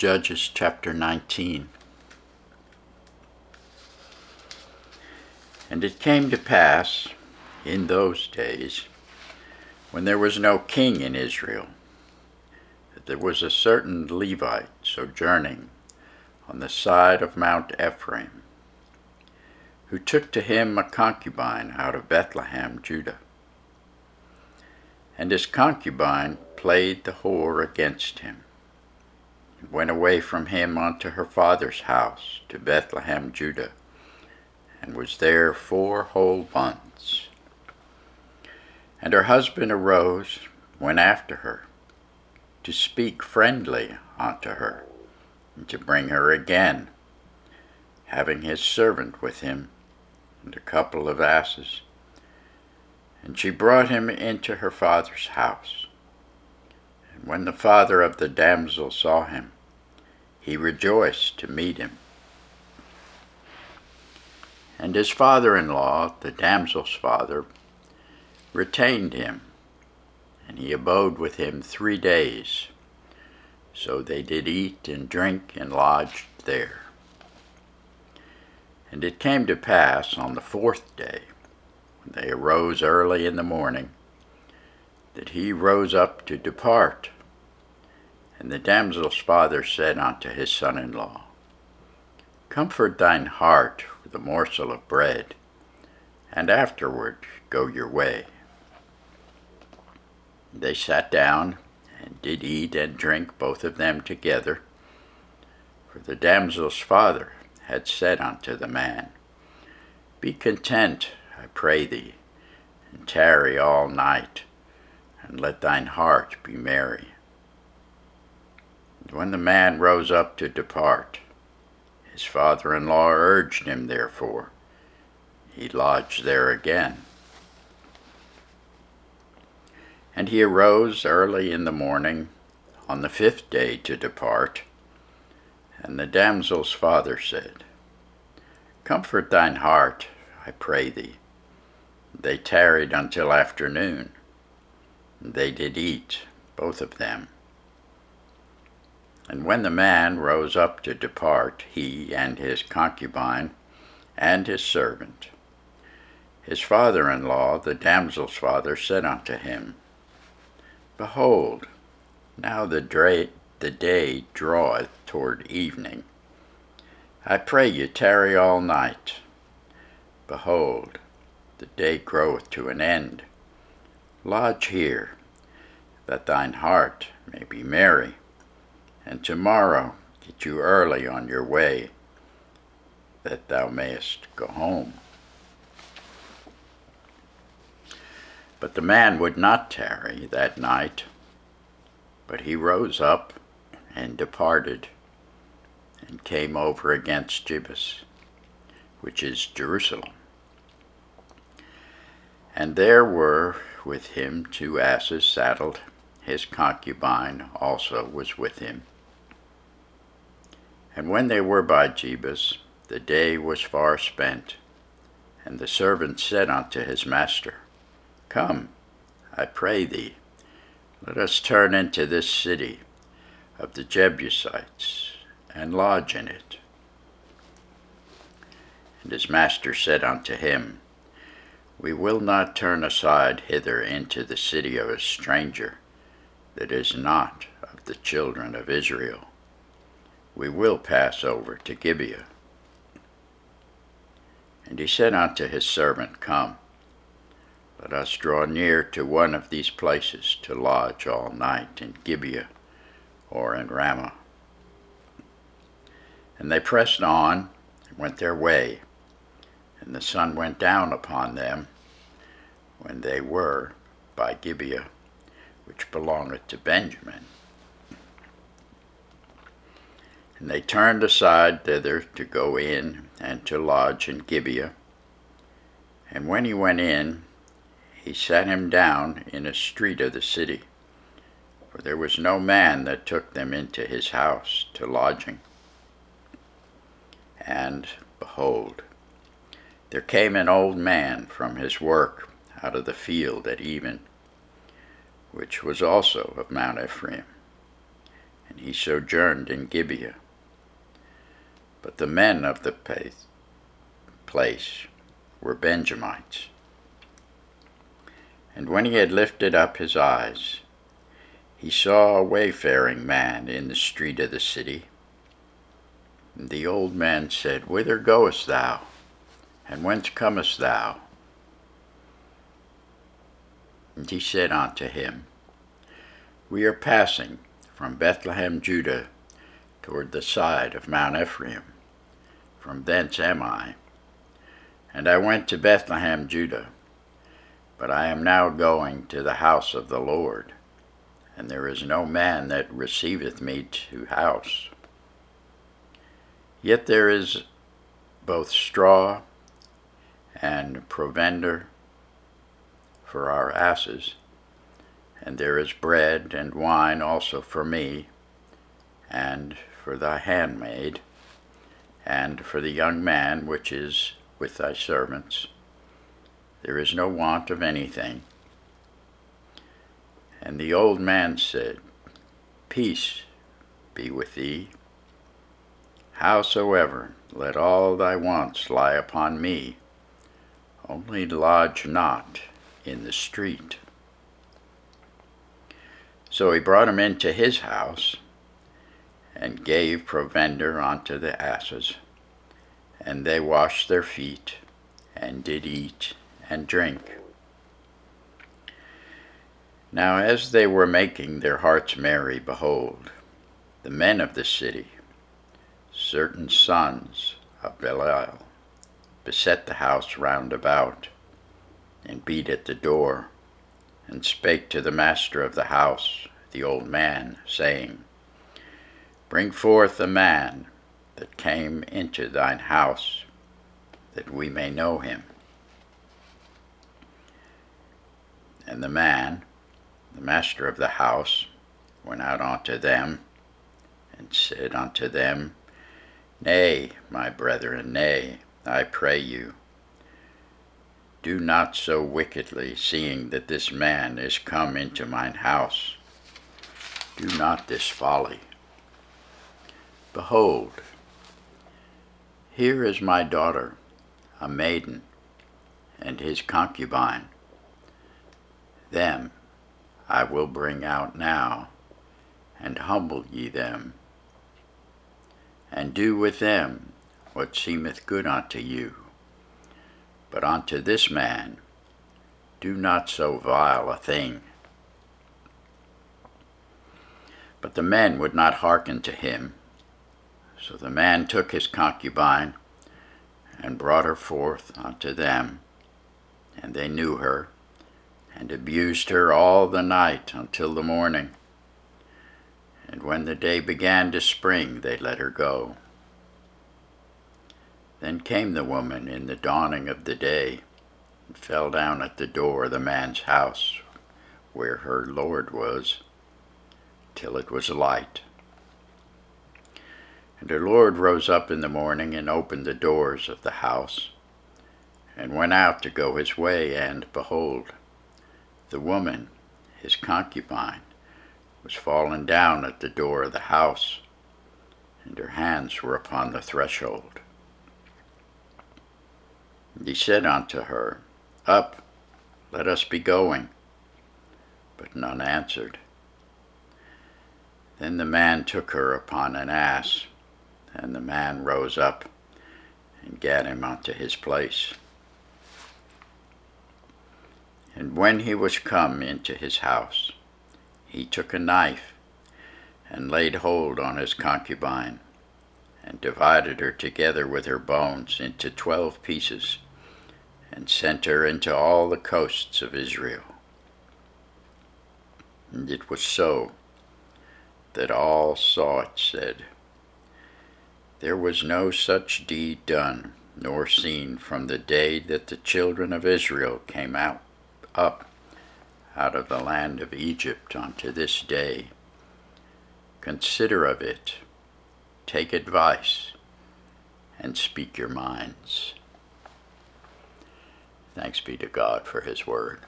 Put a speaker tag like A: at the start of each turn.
A: Judges chapter 19. And it came to pass in those days, when there was no king in Israel, that there was a certain Levite sojourning on the side of Mount Ephraim, who took to him a concubine out of Bethlehem, Judah. And his concubine played the whore against him, and went away from him unto her father's house to Bethlehem, Judah, and was there 4 whole months. And her husband arose, went after her, to speak friendly unto her, and to bring her again, having his servant with him, and a couple of asses. And she brought him into her father's house. And when the father of the damsel saw him, he rejoiced to meet him. And his father-in-law, the damsel's father, retained him, and he abode with him 3 days. So they did eat and drink and lodged there. And it came to pass on the 4th day, when they arose early in the morning, that he rose up to depart. And the damsel's father said unto his son-in-law, Comfort thine heart with a morsel of bread, and afterward go your way. They sat down, and did eat and drink both of them together. For the damsel's father had said unto the man, Be content, I pray thee, and tarry all night, and let thine heart be merry. And when the man rose up to depart, his father-in-law urged him therefore. He lodged there again. And he arose early in the morning on the 5th day to depart. And the damsel's father said, Comfort thine heart, I pray thee. They tarried until afternoon. They did eat, both of them. And when the man rose up to depart, he and his concubine and his servant, his father-in-law, the damsel's father, said unto him, Behold, now the day draweth toward evening. I pray you tarry all night. Behold, the day groweth to an end. Lodge here, that thine heart may be merry, and tomorrow get you early on your way, that thou mayest go home. But the man would not tarry that night, but he rose up and departed, and came over against Jebus, which is Jerusalem. And there were with him 2 asses saddled. His concubine also was with him. And when they were by Jebus, the day was far spent. And the servant said unto his master, Come, I pray thee, let us turn into this city of the Jebusites, and lodge in it. And his master said unto him, We will not turn aside hither into the city of a stranger, that is not of the children of Israel. We will pass over to Gibeah. And he said unto his servant, Come, let us draw near to one of these places to lodge all night in Gibeah or in Ramah. And they pressed on and went their way, and the sun went down upon them when they were by Gibeah, which belongeth to Benjamin. And they turned aside thither to go in and to lodge in Gibeah. And when he went in, he sat him down in a street of the city, for there was no man that took them into his house to lodging. And, behold, there came an old man from his work out of the field at even, which was also of Mount Ephraim. And he sojourned in Gibeah. But the men of the place were Benjamites. And when he had lifted up his eyes, he saw a wayfaring man in the street of the city. And the old man said, Whither goest thou? And whence comest thou? And he said unto him, We are passing from Bethlehem, Judah, toward the side of Mount Ephraim. From thence am I. And I went to Bethlehem, Judah, but I am now going to the house of the Lord, and there is no man that receiveth me to house. Yet there is both straw and provender for our asses, and there is bread and wine also for me, and for thy handmaid, and for the young man which is with thy servants. There is no want of anything. And the old man said, Peace be with thee. Howsoever, let all thy wants lie upon me, only lodge not in the street. So he brought him into his house, and gave provender unto the asses, and they washed their feet, and did eat and drink. Now as they were making their hearts merry, behold, the men of the city, certain sons of Belial, beset the house round about, and beat at the door, and spake to the master of the house, the old man, saying, Bring forth the man that came into thine house, that we may know him. And the man, the master of the house, went out unto them, and said unto them, Nay, my brethren, nay, I pray you, do not so wickedly, seeing that this man is come into mine house. Do not this folly. Behold, here is my daughter, a maiden, and his concubine. Them I will bring out now, and humble ye them, and do with them what seemeth good unto you. But unto this man do not so vile a thing. But the men would not hearken to him. So the man took his concubine, and brought her forth unto them, and they knew her, and abused her all the night until the morning. And when the day began to spring, they let her go. Then came the woman in the dawning of the day, and fell down at the door of the man's house, where her Lord was, till it was light. And her Lord rose up in the morning, and opened the doors of the house, and went out to go his way, and, behold, the woman, his concubine, was fallen down at the door of the house, and her hands were upon the threshold. And he said unto her, Up, let us be going. But none answered. Then the man took her upon an ass, and the man rose up, and gat him unto his place. And when he was come into his house, he took a knife, and laid hold on his concubine, and divided her together with her bones into 12 pieces, and sent her into all the coasts of Israel. And it was so, that all saw it said, There was no such deed done, nor seen from the day that the children of Israel came up out of the land of Egypt unto this day. Consider of it, take advice, and speak your minds. Thanks be to God for his word.